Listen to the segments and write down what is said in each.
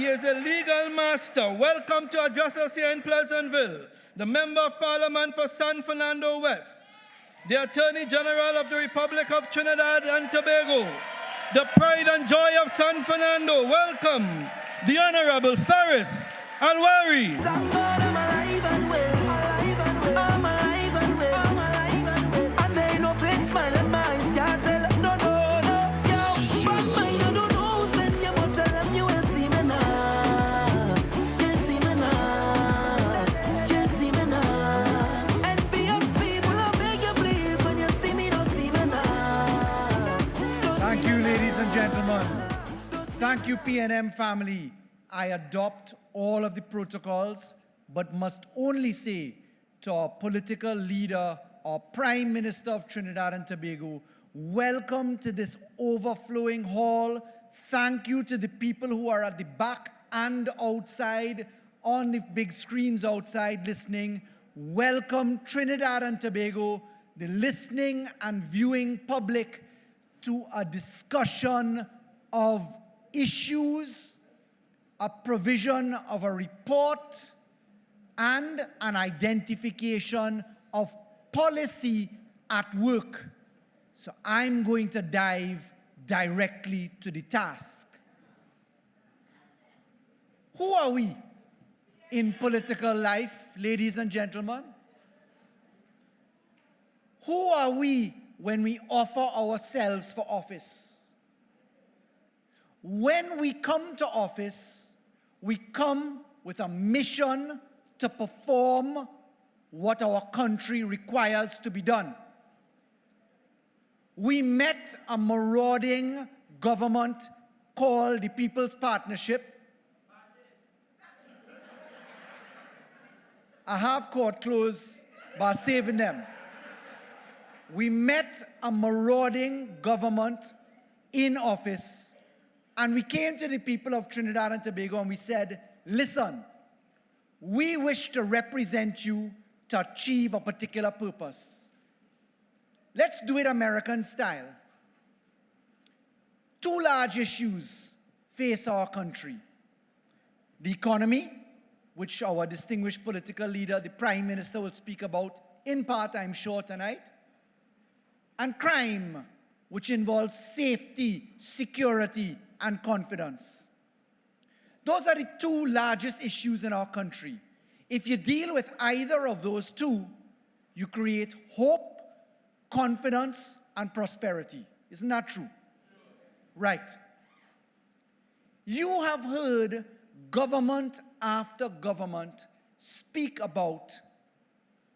He is a legal master. Welcome to address us here in Pleasantville, the Member of Parliament for San Fernando West, the Attorney General of the Republic of Trinidad and Tobago, the pride and joy of San Fernando. Welcome, the Honorable Faris Al Rawi. Thank God I'm alive and well. I'm alive and well. And there ain't no fake smile at my eyes can't tell. No, no, no, yo. But mine I don't know. Send you but tell them you will see me now. You see me now. You see me now. Envious people, I beg you please. When you see me, don't see me now. Thank you, ladies and gentlemen. Thank you, PNM family. I adopt all of the protocols, but must only say to our political leader, our Prime Minister of Trinidad and Tobago, welcome to this overflowing hall. Thank you to the people who are at the back and outside, on the big screens outside listening. Welcome Trinidad and Tobago, the listening and viewing public, to a discussion of issues, a provision of a report, and an identification of policy at work. So I'm going to dive directly to the task. Who are we in political life, ladies and gentlemen? Who are we when we offer ourselves for office? When we come to office, we come with a mission to perform what our country requires to be done. We met a marauding government called the People's Partnership. I have court closed by saving them. We met a marauding government in office, and we came to the people of Trinidad and Tobago and we said, listen, we wish to represent you to achieve a particular purpose. Let's do it American style. Two large issues face our country. The economy, which our distinguished political leader, the Prime Minister, will speak about in part, I'm sure, tonight. And crime, which involves safety, security, and confidence. Those are the two largest issues in our country. If you deal with either of those two, you create hope, confidence, and prosperity. Isn't that true? Right. You have heard government after government speak about,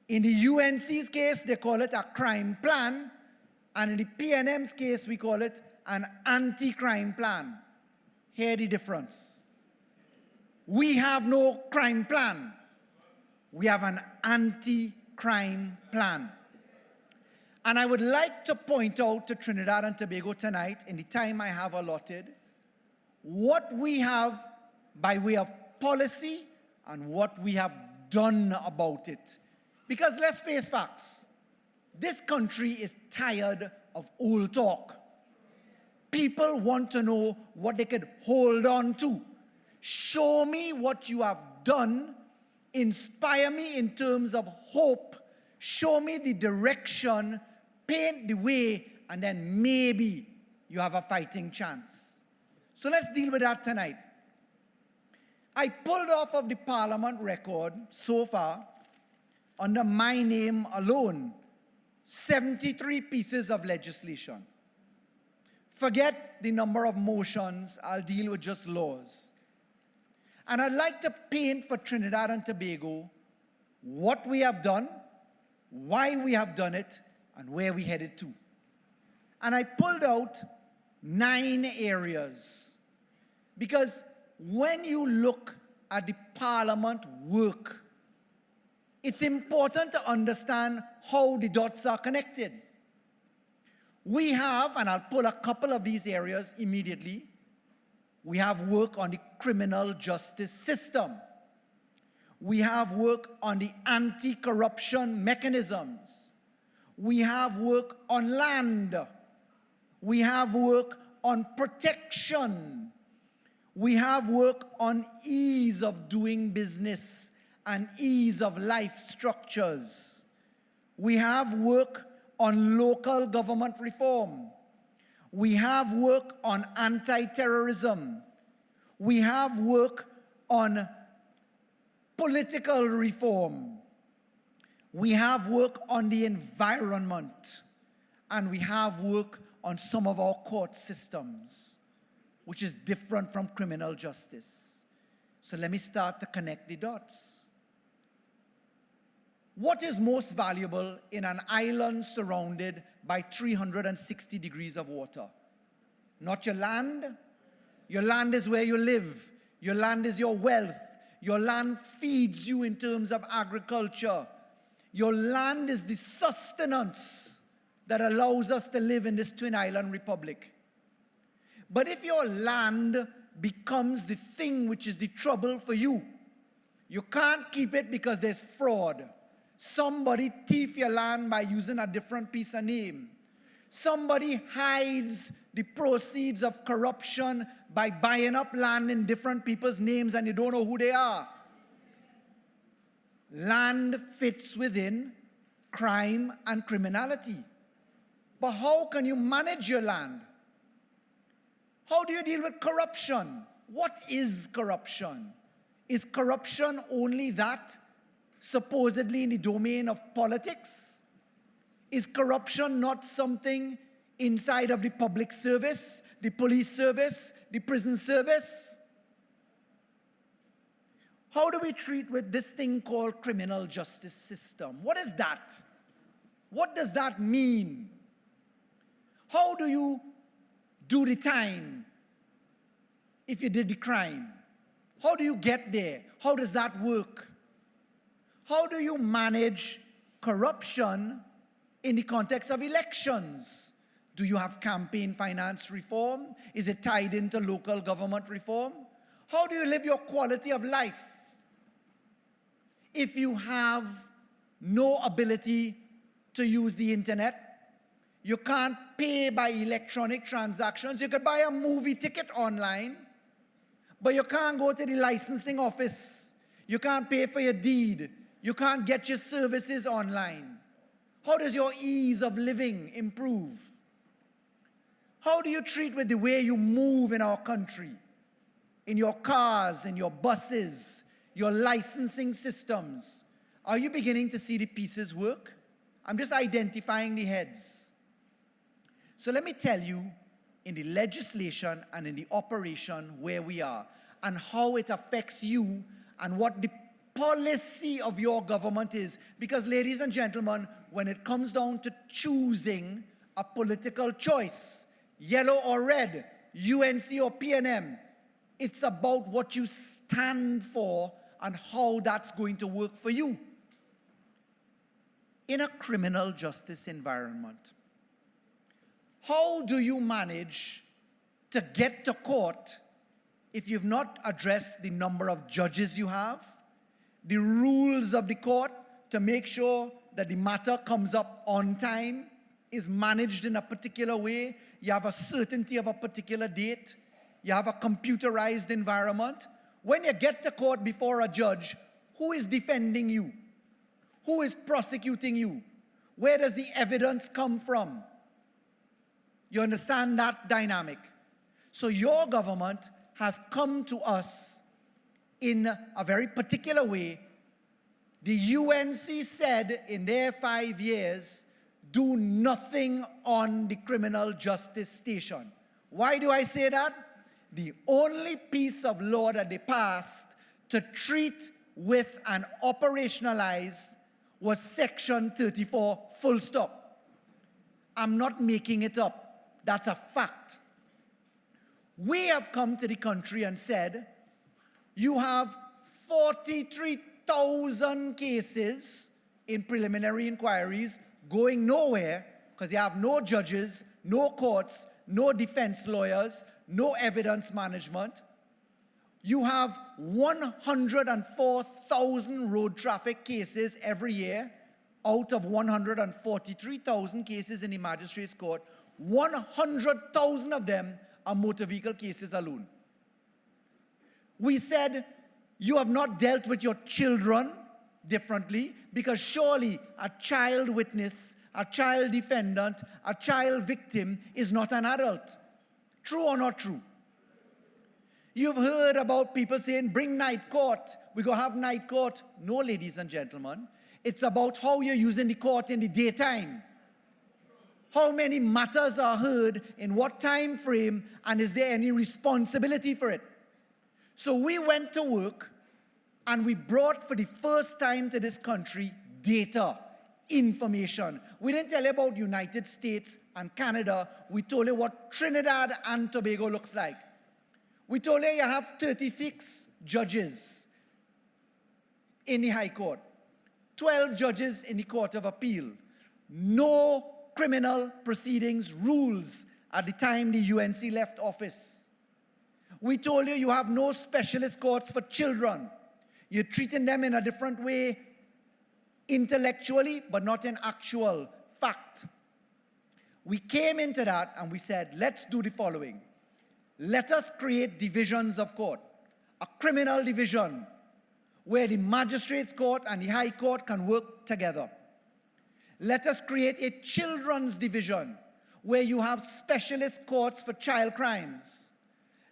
in the UNC's case, they call it a crime plan, and in the PNM's case, we call it an anti-crime plan. Hear the difference. We have no crime plan. We have an anti-crime plan. And I would like to point out to Trinidad and Tobago tonight, in the time I have allotted, what we have by way of policy and what we have done about it. Because let's face facts. This country is tired of old talk. People want to know what they could hold on to. Show me what you have done. Inspire me in terms of hope. Show me the direction. Paint the way. And then maybe you have a fighting chance. So let's deal with that tonight. I pulled off of the Parliament record so far, under my name alone, 73 pieces of legislation. Forget the number of motions, I'll deal with just laws. And I'd like to paint for Trinidad and Tobago what we have done, why we have done it, and where we headed to. And I pulled out 9 areas. Because when you look at the Parliament work, it's important to understand how the dots are connected. We have, and I'll pull a couple of these areas immediately, we have work on the criminal justice system. We have work on the anti-corruption mechanisms. We have work on land. We have work on protection. We have work on ease of doing business and ease of life structures. We have work on local government reform. We have work on anti-terrorism. We have work on political reform. We have work on the environment. And we have work on some of our court systems, which is different from criminal justice. So let me start to connect the dots. What is most valuable in an island surrounded by 360 degrees of water? Not your land. Your land is where you live. Your land is your wealth. Your land feeds you in terms of agriculture. Your land is the sustenance that allows us to live in this Twin Island Republic. But if your land becomes the thing which is the trouble for you, you can't keep it because there's fraud. Somebody thief your land by using a different piece of name. Somebody hides the proceeds of corruption by buying up land in different people's names and you don't know who they are. Land fits within crime and criminality. But how can you manage your land? How do you deal with corruption? What is corruption? Is corruption only that supposedly in the domain of politics? Is corruption not something inside of the public service, the police service, the prison service? How do we treat with this thing called criminal justice system? What is that? What does that mean? How do you do the time if you did the crime? How do you get there? How does that work? How do you manage corruption in the context of elections? Do you have campaign finance reform? Is it tied into local government reform? How do you live your quality of life if you have no ability to use the internet? You can't pay by electronic transactions. You could buy a movie ticket online, but you can't go to the licensing office. You can't pay for your deed. You can't get your services online. How does your ease of living improve? How do you treat with the way you move in our country? In your cars, in your buses, your licensing systems. Are you beginning to see the pieces work? I'm just identifying the heads. So let me tell you in the legislation and in the operation where we are and how it affects you and what the policy of your government is. Because ladies and gentlemen, when it comes down to choosing a political choice, yellow or red, UNC or PNM, it's about what you stand for and how that's going to work for you. In a criminal justice environment, how do you manage to get to court if you've not addressed the number of judges you have, the rules of the court to make sure that the matter comes up on time, is managed in a particular way, you have a certainty of a particular date, you have a computerized environment? When you get to court before a judge, who is defending you? Who is prosecuting you? Where does the evidence come from? You understand that dynamic? So your government has come to us in a very particular way. The UNC said in their 5 years, do nothing on the criminal justice station. Why do I say that? The only piece of law that they passed to treat with and operationalize was Section 34, full stop. I'm not making it up. That's a fact. We have come to the country and said, you have 43,000 cases in preliminary inquiries going nowhere because you have no judges, no courts, no defense lawyers, no evidence management. You have 104,000 road traffic cases every year out of 143,000 cases in the magistrate's court. 100,000 of them are motor vehicle cases alone. We said, you have not dealt with your children differently, because surely a child witness, a child defendant, a child victim is not an adult. True or not true? You've heard about people saying, bring night court. We're going to have night court. No, ladies and gentlemen. It's about how you're using the court in the daytime. How many matters are heard, in what time frame, and is there any responsibility for it? So we went to work, and we brought for the first time to this country data, information. We didn't tell you about United States and Canada. We told you what Trinidad and Tobago looks like. We told you have 36 judges in the High Court, 12 judges in the Court of Appeal, no criminal proceedings rules at the time the UNC left office. We told you you have no specialist courts for children. You're treating them in a different way intellectually, but not in actual fact. We came into that and we said, let's do the following. Let us create divisions of court, a criminal division where the magistrates court and the high court can work together. Let us create a children's division where you have specialist courts for child crimes.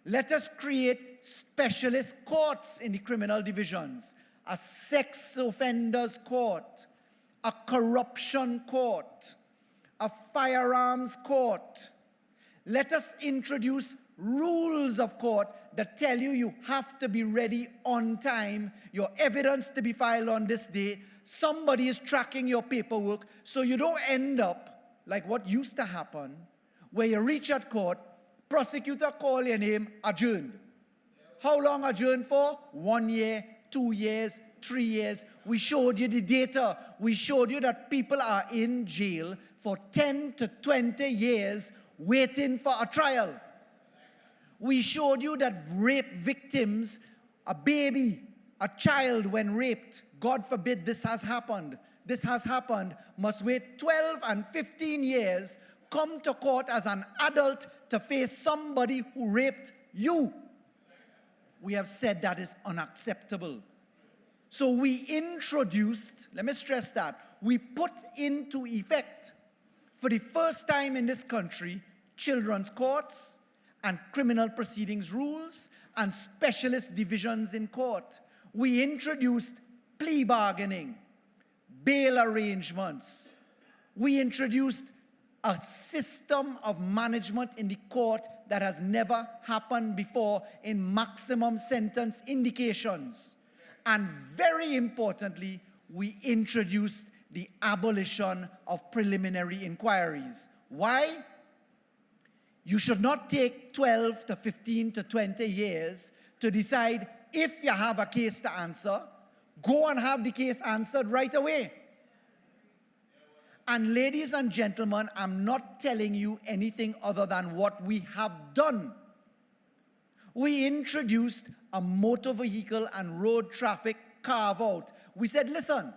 Let us create specialist courts in the criminal divisions, a sex offenders court, a corruption court, a firearms court. Let us introduce rules of court that tell you you have to be ready on time, your evidence to be filed on this day, somebody is tracking your paperwork, so you don't end up like what used to happen, where you reach at court, prosecutor call your name, adjourned. How long adjourned for? 1 year, 2 years, 3 years. We showed you the data. We showed you that people are in jail for 10 to 20 years waiting for a trial. We showed you that rape victims, a baby, a child when raped, God forbid this has happened, must wait 12 and 15 years, come to court as an adult to face somebody who raped you. We have said that is unacceptable. So we introduced, let me stress that, we put into effect, for the first time in this country, children's courts and criminal proceedings rules and specialist divisions in court. We introduced plea bargaining, bail arrangements. We introduced a system of management in the court that has never happened before in maximum sentence indications. And very importantly, we introduced the abolition of preliminary inquiries. Why? You should not take 12 to 15 to 20 years to decide if you have a case to answer. Go and have the case answered right away. And ladies and gentlemen, I'm not telling you anything other than what we have done. We introduced a motor vehicle and road traffic carve-out. We said, listen,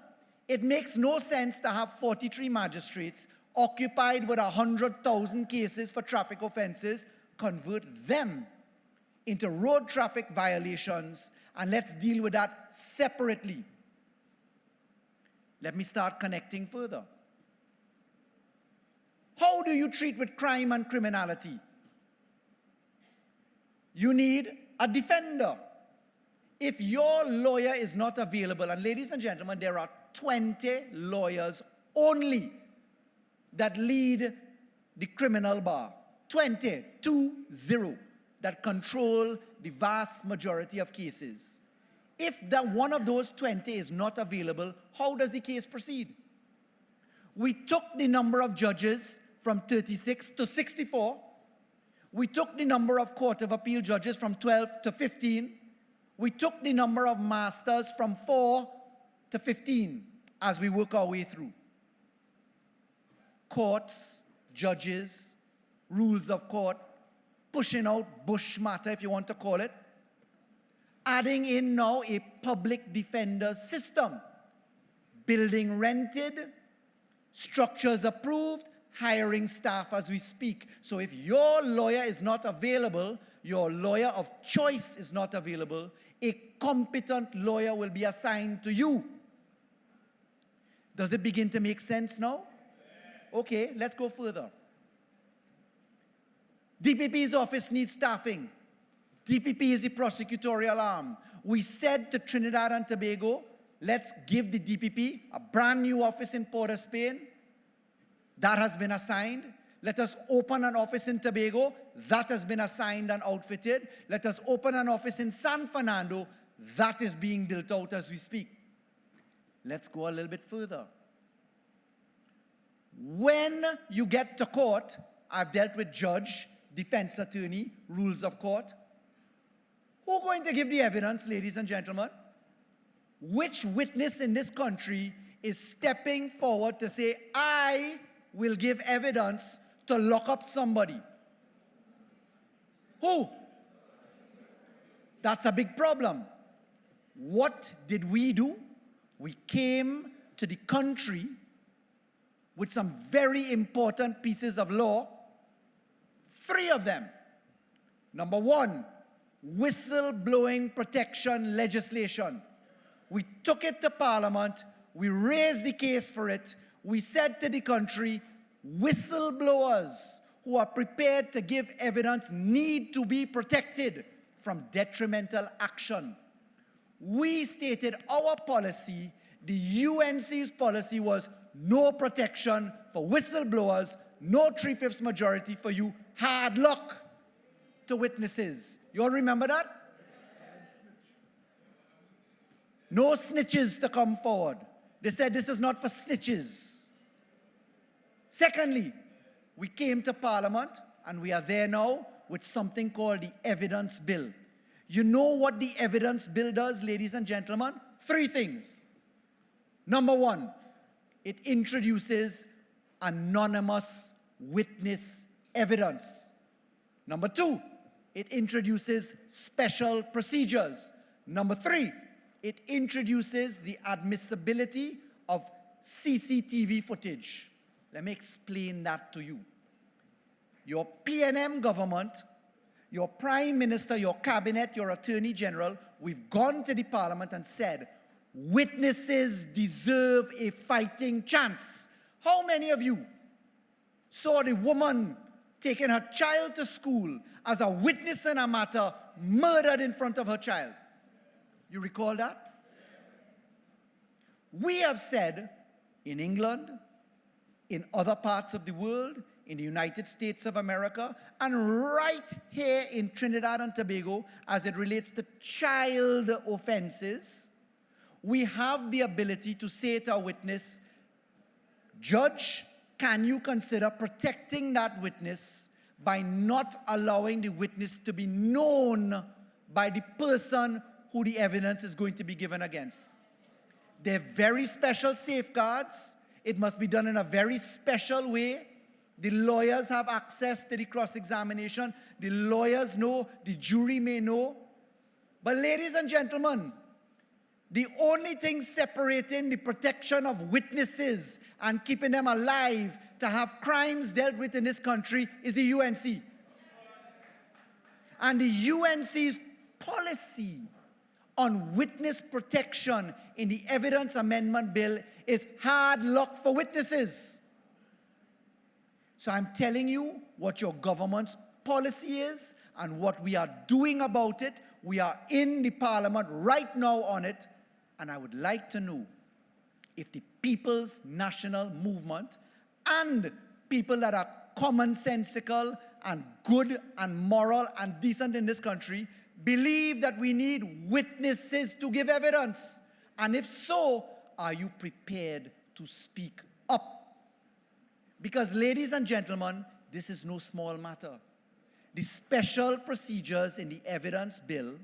it makes no sense to have 43 magistrates occupied with 100,000 cases for traffic offenses. Convert them into road traffic violations, and let's deal with that separately. Let me start connecting further. How do you treat with crime and criminality? You need a defender. If your lawyer is not available, and ladies and gentlemen, there are 20 lawyers only that lead the criminal bar. 20, 2-0, that control the vast majority of cases. If one of those 20 is not available, how does the case proceed? We took the number of judges from 36 to 64. We took the number of Court of Appeal judges from 12 to 15. We took the number of masters from 4 to 15 as we work our way through. Courts, judges, rules of court, pushing out bush matter, if you want to call it, adding in now a public defender system, building rented, structures approved, hiring staff as we speak. So if your lawyer is not available your lawyer of choice is not available, a competent lawyer will be assigned to you. Does it begin to make sense now? Okay, let's go further. DPP's office needs staffing. DPP is the prosecutorial arm. We said to Trinidad and Tobago, let's give the DPP a brand new office in Port of Spain. That has been assigned. Let us open an office in Tobago. That has been assigned and outfitted. Let us open an office in San Fernando. That is being built out as we speak. Let's go a little bit further. When you get to court, I've dealt with judge, defense attorney, rules of court. Who's going to give the evidence, ladies and gentlemen? Which witness in this country is stepping forward to say, I will give evidence to lock up somebody? Who? That's a big problem. What did we do? We came to the country with some very important pieces of law, 3 of them. Number 1, whistleblowing protection legislation. We took it to Parliament, we raised the case for it, we said to the country, whistleblowers who are prepared to give evidence need to be protected from detrimental action. We stated our policy, the UNC's policy was no protection for whistleblowers, no 3/5 majority for you, hard luck to witnesses. You all remember that? No snitches to come forward. They said this is not for snitches. Secondly, we came to Parliament, and we are there now with something called the Evidence Bill. You know what the Evidence Bill does, ladies and gentlemen? 3 things. Number 1, it introduces anonymous witness evidence. Number 2, it introduces special procedures. Number 3, it introduces the admissibility of CCTV footage. Let me explain that to you. Your PNM government, your Prime Minister, your Cabinet, your Attorney General, we've gone to the Parliament and said, witnesses deserve a fighting chance. How many of you saw the woman taking her child to school as a witness in a matter, murdered in front of her child? You recall that? We have said in England, in other parts of the world, in the United States of America, and right here in Trinidad and Tobago, as it relates to child offenses, we have the ability to say to a witness, Judge, can you consider protecting that witness by not allowing the witness to be known by the person who the evidence is going to be given against? They're very special safeguards. It must be done in a very special way. The lawyers have access to the cross-examination. The lawyers know, the jury may know. But ladies and gentlemen, the only thing separating the protection of witnesses and keeping them alive to have crimes dealt with in this country is the UNC. And the UNC's policy on witness protection in the Evidence Amendment Bill is hard luck for witnesses. So I'm telling you what your government's policy is and what we are doing about it. We are in the Parliament right now on it. And I would like to know if the People's National Movement and people that are commonsensical and good and moral and decent in this country believe that we need witnesses to give evidence. And if so, are you prepared to speak up? Because, ladies and gentlemen, this is no small matter. The special procedures in the Evidence Bill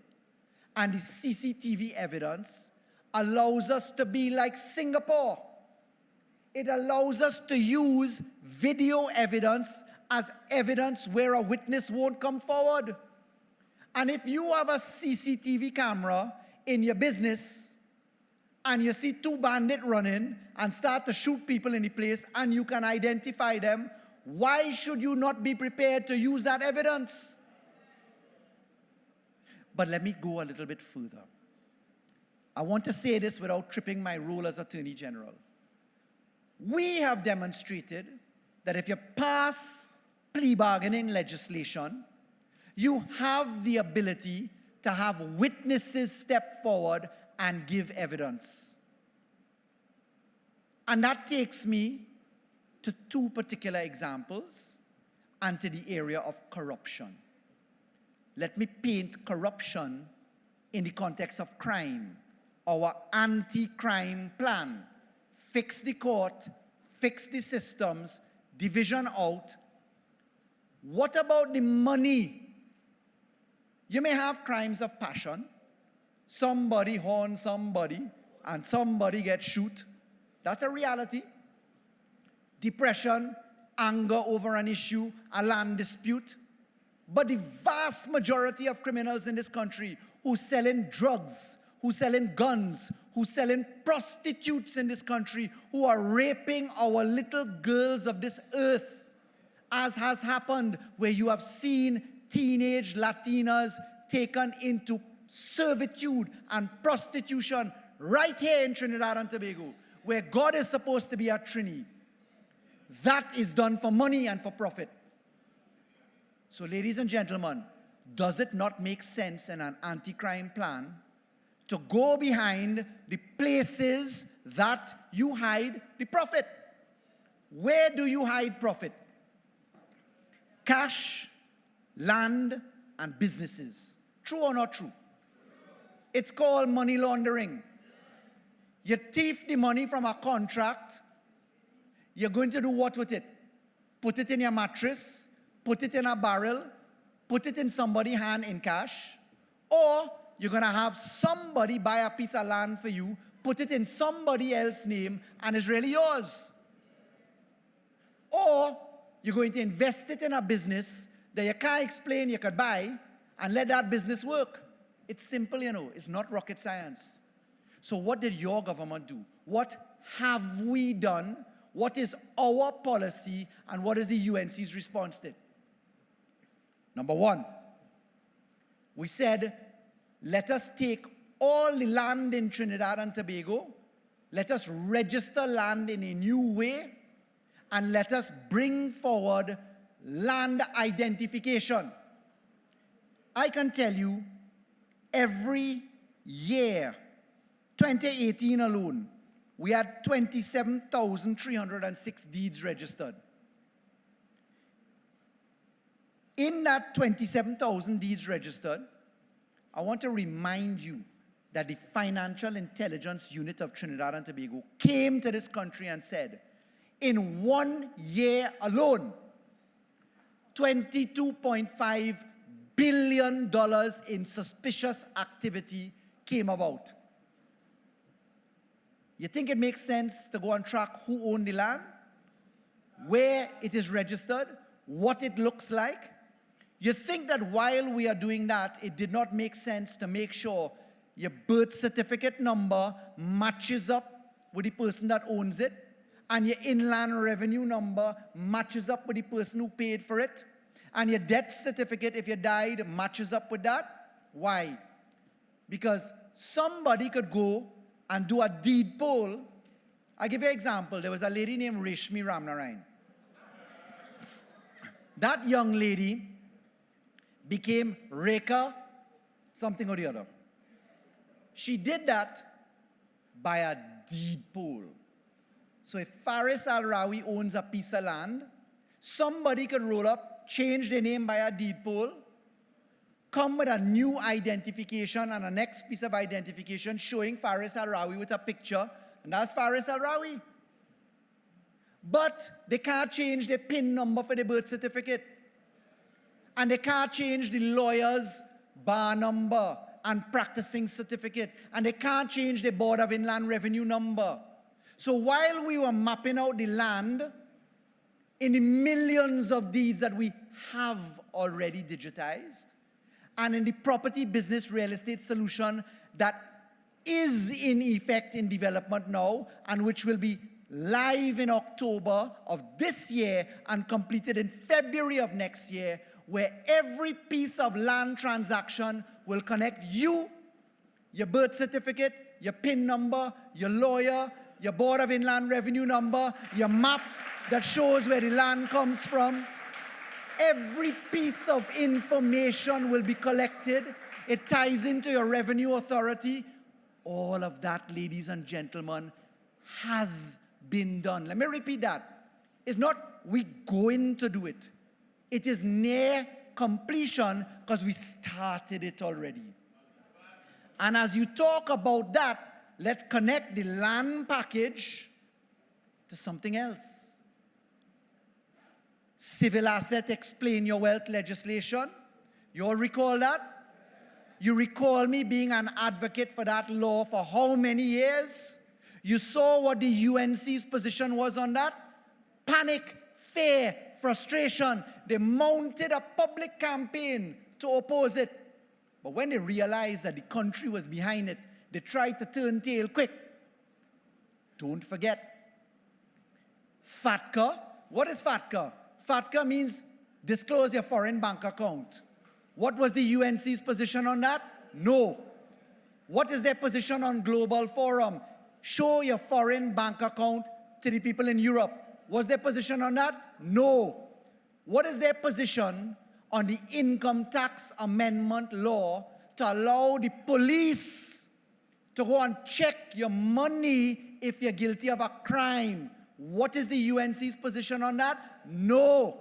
and the CCTV evidence allows us to be like Singapore. It allows us to use video evidence as evidence where a witness won't come forward. And if you have a CCTV camera in your business and you see 2 bandits running and start to shoot people in the place and you can identify them, why should you not be prepared to use that evidence? But let me go a little bit further. I want to say this without tripping my role as Attorney General. We have demonstrated that if you pass plea bargaining legislation, you have the ability to have witnesses step forward and give evidence. And that takes me to two particular examples and to the area of corruption. Let me paint corruption in the context of crime. Our anti-crime plan. Fix the court, fix the systems, division out. What about the money? You may have crimes of passion. Somebody horns somebody and somebody gets shot. That's a reality. Depression, anger over an issue, a land dispute. But the vast majority of criminals in this country who selling drugs, who selling guns, who selling prostitutes in this country, who are raping our little girls of this earth, as has happened where you have seen teenage Latinas taken into servitude and prostitution right here in Trinidad and Tobago, where God is supposed to be a Trini. That is done for money and for profit. So, ladies and gentlemen, does it not make sense in an anti-crime plan to go behind the places that you hide the profit? Where do you hide profit? Cash, land, and businesses. True or not true? It's called money laundering. You thief the money from a contract. You're going to do what with it? Put it in your mattress, put it in a barrel, put it in somebody's hand in cash, or you're going to have somebody buy a piece of land for you, put it in somebody else's name, and it's really yours. Or you're going to invest it in a business that you can't explain you could buy and let that business work. It's simple, you know. It's not rocket science. So what did your government do? What have we done? What is our policy, and what is the UNC's response to it? Number one, we said, let us take all the land in Trinidad and Tobago, let us register land in a new way, and let us bring forward land identification. I can tell you, every year, 2018 alone, we had 27,306 deeds registered. In that 27,000 deeds registered, I want to remind you that the Financial Intelligence Unit of Trinidad and Tobago came to this country and said, in 1 year alone, $22.5 billion in suspicious activity came about. You think it makes sense to go and track who owned the land, where it is registered, what it looks like? You think that while we are doing that, it did not make sense to make sure your birth certificate number matches up with the person that owns it, and your inland revenue number matches up with the person who paid for it, and your death certificate, if you died, matches up with that? Why? Because somebody could go and do a deed poll. I'll give you an example. There was a lady named Reshmi Ramnarayan. That young lady became Rekha something or the other. She did that by a deed poll. So if Faris Al Rawi owns a piece of land, somebody could roll up, change their name by a deed poll, come with a new identification and a next piece of identification showing Faris Al Rawi with a picture, and that's Faris Al Rawi. But they can't change the PIN number for the birth certificate. And they can't change the lawyer's bar number and practicing certificate. And they can't change the Board of Inland Revenue number. So while we were mapping out the land in the millions of deeds that we have already digitized, and in the property business real estate solution that is in effect in development now, and which will be live in October of this year and completed in February of next year, where every piece of land transaction will connect you, your birth certificate, your PIN number, your lawyer, your Board of Inland Revenue number, your map that shows where the land comes from. Every piece of information will be collected. It ties into your revenue authority. All of that, ladies and gentlemen, has been done. Let me repeat that. It's not we going to do it. It is near completion because we started it already. And as you talk about that, let's connect the land package to something else. Civil asset explain your wealth legislation. You all recall that? You recall me being an advocate for that law for how many years? You saw what the UNC's position was on that? Panic, fear, frustration. They mounted a public campaign to oppose it. But when they realized that the country was behind it, they tried to turn tail quick. Don't forget, FATCA. What is FATCA? FATCA means disclose your foreign bank account. What was the UNC's position on that? No. What is their position on Global Forum? Show your foreign bank account to the people in Europe. Was their position on that? No. What is their position on the income tax amendment law to allow the police to go and check your money if you're guilty of a crime? What is the UNC's position on that? No.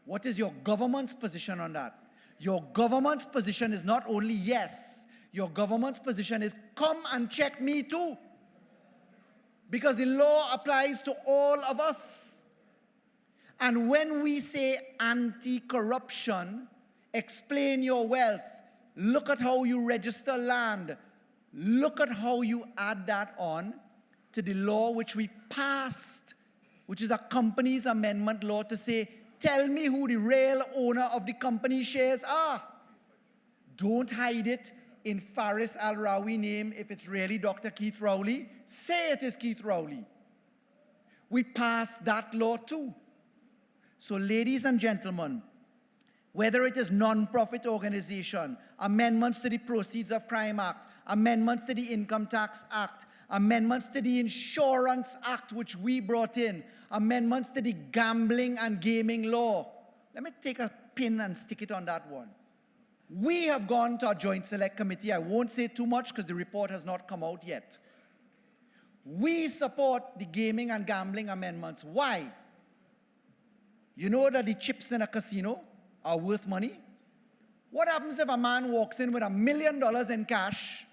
What is your government's position on that? Your government's position is not only yes, your government's position is come and check me too. Because the law applies to all of us. And when we say anti-corruption, explain your wealth, look at how you register land, look at how you add that on to the law which we passed, which is a company's amendment law to say, tell me who the real owner of the company shares are. Don't hide it in Faris Al Rawi name if it's really Dr. Keith Rowley. Say it is Keith Rowley. We passed that law too. So ladies and gentlemen, whether it is non-profit organization, amendments to the Proceeds of Crime Act, amendments to the Income Tax Act, amendments to the Insurance Act, which we brought in, amendments to the Gambling and Gaming Law. Let me take a pin and stick it on that one. We have gone to our Joint Select Committee. I won't say too much because the report has not come out yet. We support the gaming and gambling amendments. Why? You know that the chips in a casino are worth money? What happens if a man walks in with $1 million in cash,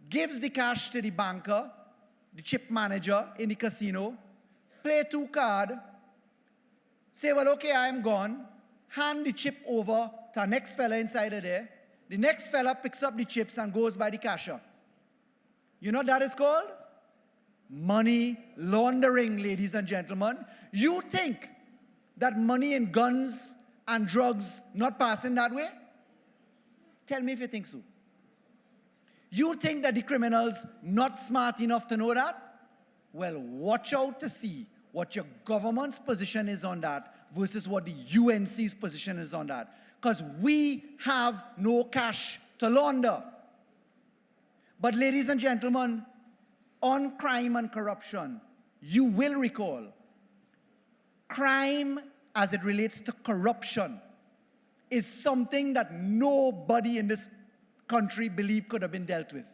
gives the cash to the banker, the chip manager in the casino, play 2 cards, say, well, okay, I am gone, hand the chip over to the next fella inside of there. The next fella picks up the chips and goes by the cashier. You know what that is called? Money laundering, ladies and gentlemen. You think that money in guns and drugs not passing that way? Tell me if you think so. You think that the criminals not smart enough to know that? Well, watch out to see what your government's position is on that versus what the UNC's position is on that. Because we have no cash to launder. But ladies and gentlemen, on crime and corruption, you will recall, crime as it relates to corruption is something that nobody in this country believed could have been dealt with.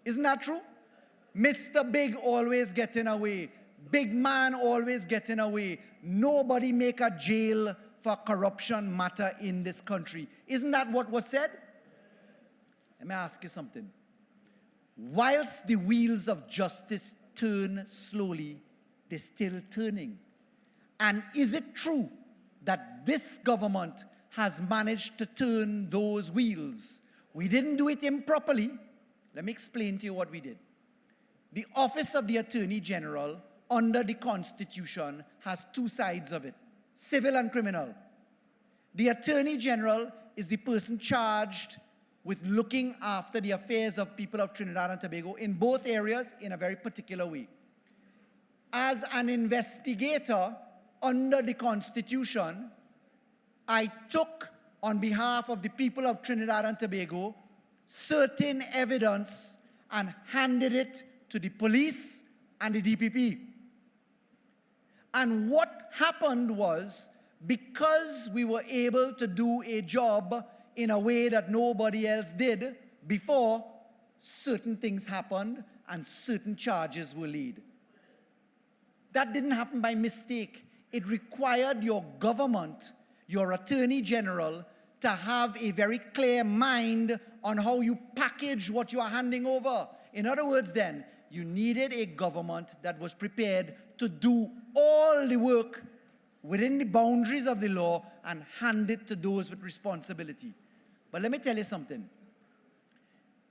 Isn't that true? Mr. Big always getting away. Big man always getting away. Nobody make a jail for corruption matter in this country. Isn't that what was said? Let me ask you something. Whilst the wheels of justice turn slowly, they're still turning. And is it true that this government has managed to turn those wheels? We didn't do it improperly. Let me explain to you what we did. The Office of the Attorney General, under the Constitution, has 2 sides of it, civil and criminal. The Attorney General is the person charged with looking after the affairs of people of Trinidad and Tobago in both areas in a very particular way. As an investigator under the Constitution, I took on behalf of the people of Trinidad and Tobago certain evidence and handed it to the police and the DPP. And what happened was, because we were able to do a job in a way that nobody else did before, certain things happened and certain charges were laid. That didn't happen by mistake. It required your government, your Attorney General, to have a very clear mind on how you package what you are handing over. In other words then, you needed a government that was prepared to do all the work within the boundaries of the law and hand it to those with responsibility. But let me tell you something.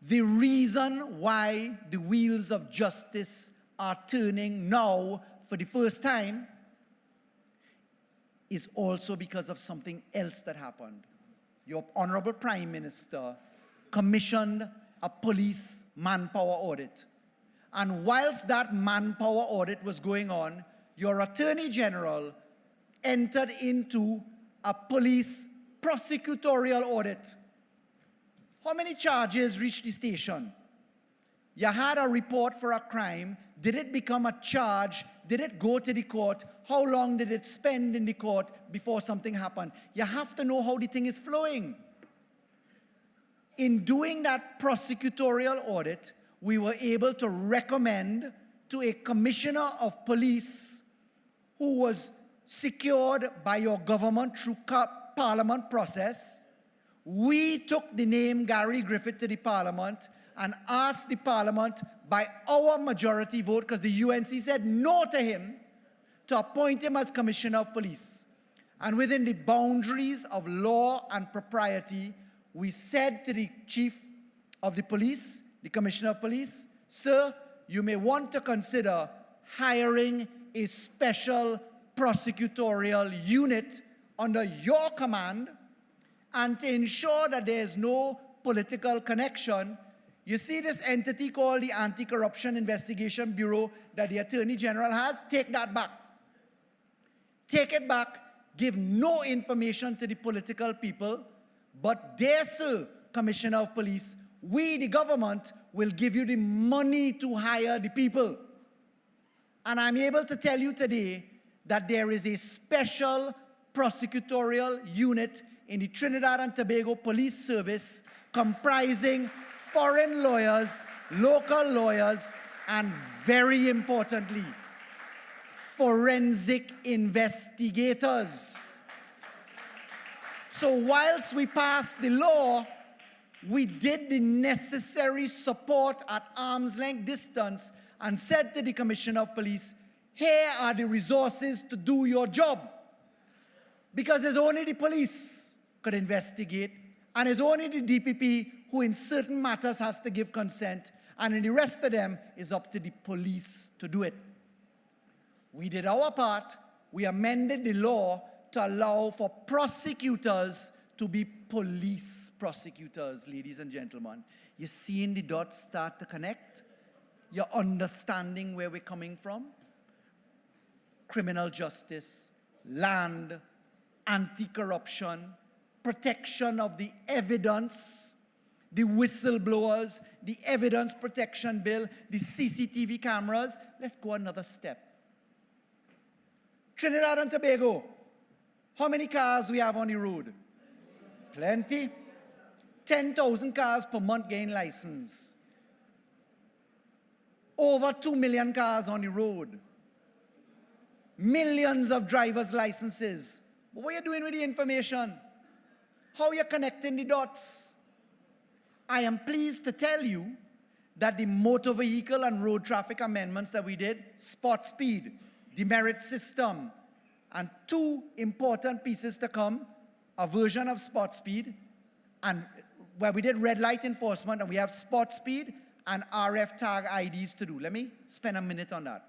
The reason why the wheels of justice are turning now for the first time is also because of something else that happened. Your Honorable Prime Minister commissioned a police manpower audit. And whilst that manpower audit was going on, your Attorney General entered into a police prosecutorial audit. How many charges reached the station? You had a report for a crime. Did it become a charge? Did it go to the court? How long did it spend in the court before something happened? You have to know how the thing is flowing. In doing that prosecutorial audit, we were able to recommend to a commissioner of police who was secured by your government through parliament process. We took the name Gary Griffith to the parliament and asked the parliament by our majority vote, because the UNC said no to him, to appoint him as commissioner of police. And within the boundaries of law and propriety, we said to the chief of the police, the commissioner of police, sir, you may want to consider hiring a special prosecutorial unit under your command, and to ensure that there is no political connection. You see this entity called the Anti-Corruption Investigation Bureau that the Attorney General has? Take that back. Take it back. Give no information to the political people. But there, sir, Commissioner of Police, we, the government, will give you the money to hire the people. And I'm able to tell you today that there is a special prosecutorial unit in the Trinidad and Tobago Police Service comprising foreign lawyers, local lawyers, and very importantly, forensic investigators. So whilst we passed the law, we did the necessary support at arm's length distance and said to the Commissioner of Police, here are the resources to do your job. Because there's only the police could investigate, and it's only the DPP who in certain matters has to give consent, and in the rest of them is up to the police to do it. We did our part. We amended the law to allow for prosecutors to be police prosecutors, ladies and gentlemen. You're seeing the dots start to connect? You're understanding where we're coming from? Criminal justice, land, anti-corruption, protection of the evidence, the whistleblowers, the evidence protection bill, the CCTV cameras. Let's go another step. Trinidad and Tobago, how many cars we have on the road? Plenty. 10,000 cars per month gain license. Over 2 million cars on the road. Millions of driver's licenses. But what are you doing with the information? How are you connecting the dots? I am pleased to tell you that the motor vehicle and road traffic amendments that we did, spot speed, demerit system, and two important pieces to come, a version of spot speed, and where we did red light enforcement, and we have spot speed and RF tag IDs to do. Let me spend a minute on that.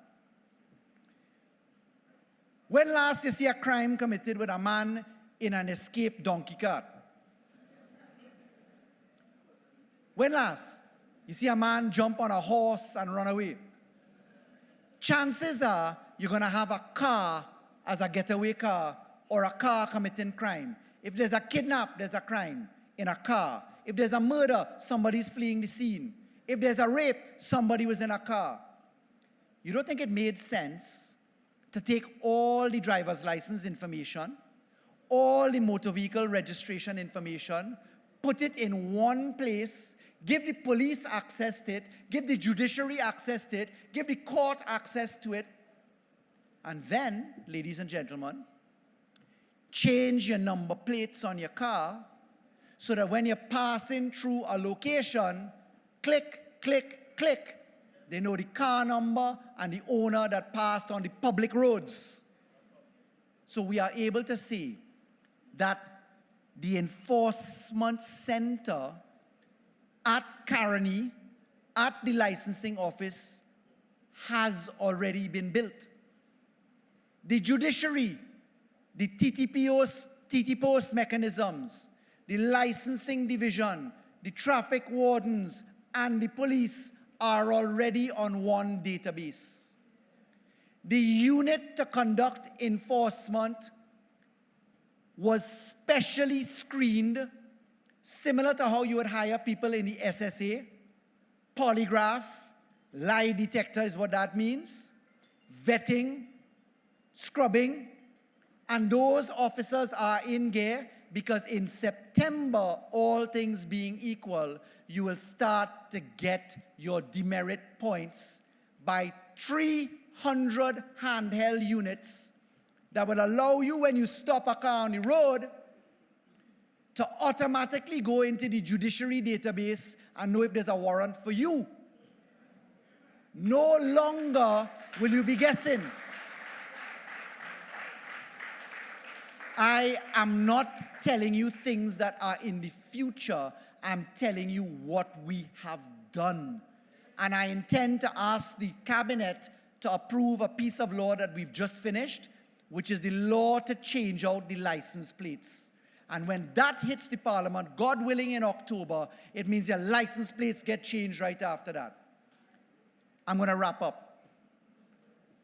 When last you see a crime committed with a man in an escaped donkey cart? When last you see a man jump on a horse and run away? Chances are you're going to have a car as a getaway car or a car committing crime. If there's a kidnap, there's a crime in a car. If there's a murder, somebody's fleeing the scene. If there's a rape, somebody was in a car. You don't think it made sense to take all the driver's license information, all the motor vehicle registration information, put it in one place, give the police access to it, give the judiciary access to it, give the court access to it, and then, ladies and gentlemen, change your number plates on your car so that when you're passing through a location, click, click, click, they know the car number and the owner that passed on the public roads. So we are able to see that the enforcement center at Caroni, at the licensing office, has already been built. The judiciary, the TT-post mechanisms, the licensing division, the traffic wardens, and the police are already on one database. The unit to conduct enforcement was specially screened, similar to how you would hire people in the SSA. Polygraph, lie detector is what that means, vetting, scrubbing, and those officers are in gear because in September, all things being equal, you will start to get your demerit points by 300 handheld units that will allow you, when you stop a car on the road, to automatically go into the judiciary database and know if there's a warrant for you. No longer will you be guessing. I am not telling you things that are in the future. I'm telling you what we have done. And I intend to ask the cabinet to approve a piece of law that we've just finished, which is the law to change out the license plates. And when that hits the parliament, God willing in October, it means your license plates get changed right after that. I'm going to wrap up.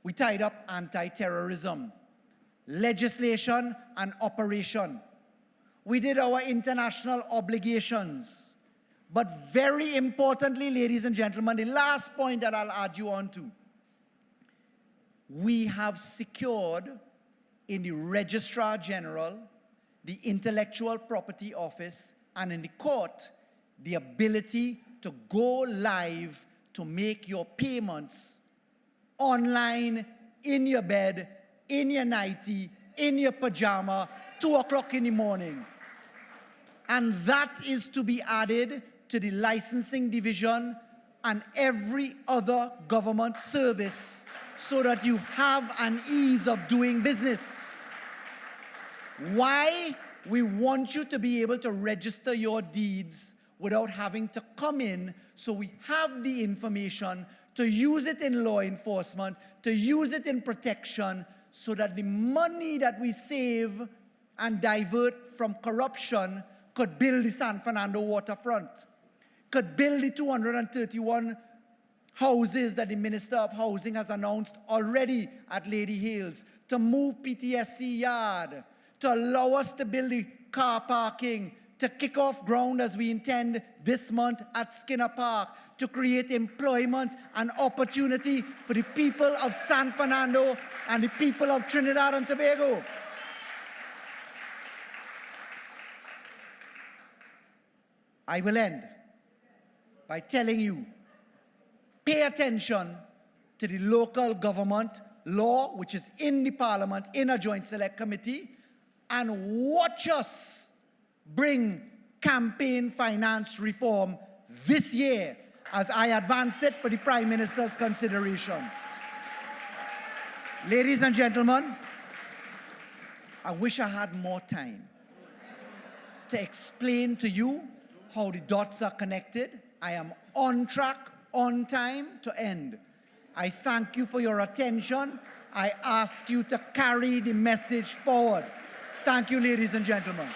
We tied up anti-terrorism, legislation, and operation. We did our international obligations. But very importantly, ladies and gentlemen, the last point that I'll add you on to, we have secured in the Registrar General, the Intellectual Property Office, and in the court, the ability to go live to make your payments online, in your bed, in your nightie, in your pajama, 2 o'clock in the morning. And that is to be added to the licensing division and every other government service so that you have an ease of doing business. Why? We want you to be able to register your deeds without having to come in, so we have the information to use it in law enforcement, to use it in protection, so that the money that we save and divert from corruption could build the San Fernando waterfront, could build the 231 houses that the Minister of Housing has announced already at Lady Hales, to move PTSC yard, to allow us to build the car parking, to kick off ground as we intend this month at Skinner Park, to create employment and opportunity for the people of San Fernando and the people of Trinidad and Tobago. I will end by telling you, pay attention to the local government law, which is in the Parliament, in a joint select committee, and watch us bring campaign finance reform this year as I advance it for the Prime Minister's consideration. Ladies and gentlemen, I wish I had more time to explain to you how the dots are connected. I am on track, on time to end. I thank you for your attention. I ask you to carry the message forward. Thank you, ladies and gentlemen.